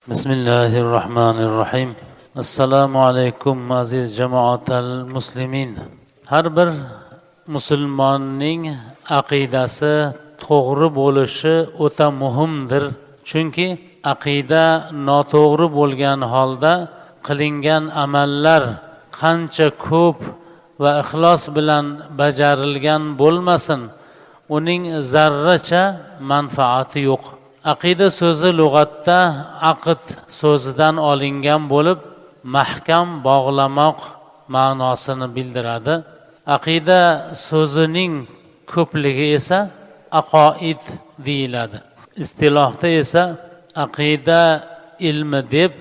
Bismillahirrahmanirrahim. Assalomu alaykum aziz jamoatal muslimin. Har bir musulmonning aqidasi to'g'ri bo'lishi o'ta muhimdir. Chunki aqida noto'g'ri bo'lgan holda qilingan amallar qancha ko'p va ixlos bilan bajarilgan bo'lmasin, uning zarracha manfaati yo'q. Aqida so'zi lug'atda aqd so'zidan olingan bo'lib, mahkam bog'lamoq ma'nosini bildiradi. Aqida so'zining ko'pligi esa aqoid deyiladi. Istilohda esa aqida ilmi deb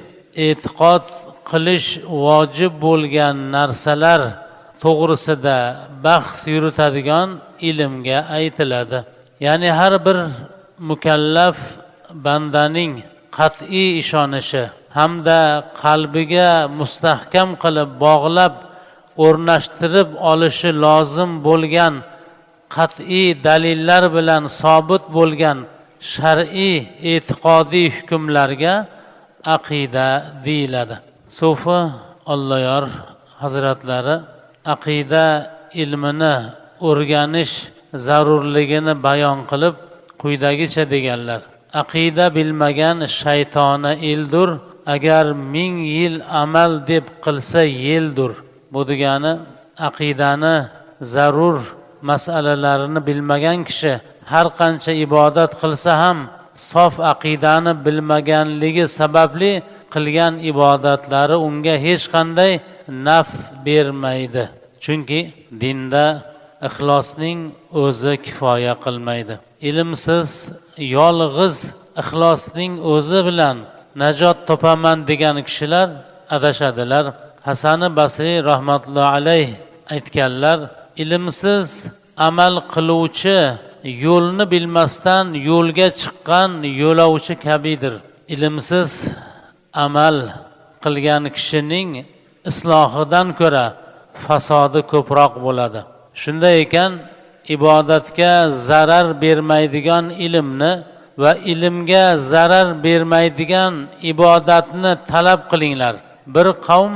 e'tiqod qilish vojib bo'lgan narsalar to'g'risida bahs yuritadigan ilmga aytiladi. Ya'ni har bir mukallaf bandaning qat'iy ishonishi hamda qalbiga mustahkam qilib bog'lab o'rnashtirib olishi lozim bo'lgan qat'iy dalillar bilan sobit bo'lgan shar'iy e'tiqodiy hukmlarga aqida deyiladi. Sufi Alloyor hazratlari aqida ilmini o'rganish zarurligini bayon qilib quyidagicha deganlar: aqida bilmagan shaytoni eldur, agar 1000 yil amal deb qilsa yeldur. Bu degani aqidani zarur masalalarini bilmagan kishi har qancha ibodat qilsa ham sof aqidani bilmaganligi sababli qilgan ibodatlari unga hech qanday naf bermaydi. Chunki dinda ixlosning o'zi kifoya qilmaydi. Ilmsiz yolg'iz ixlosning o'zi bilan najot topaman degan kishilar adashadilar. Hasan Basri rahmatullohi alayh aytganlar: ilmsiz amal qiluvchi yo'lni bilmasdan yo'lga chiqqan yo'lovchi kabidir. Ilmsiz amal qilgan kishining islohidan ko'ra fasodi ko'proq bo'ladi. Shunday ekan, ibodatga zarar bermaydigan ilmni va ilmga zarar bermaydigan ibodatni talab qilinglar. Bir qavm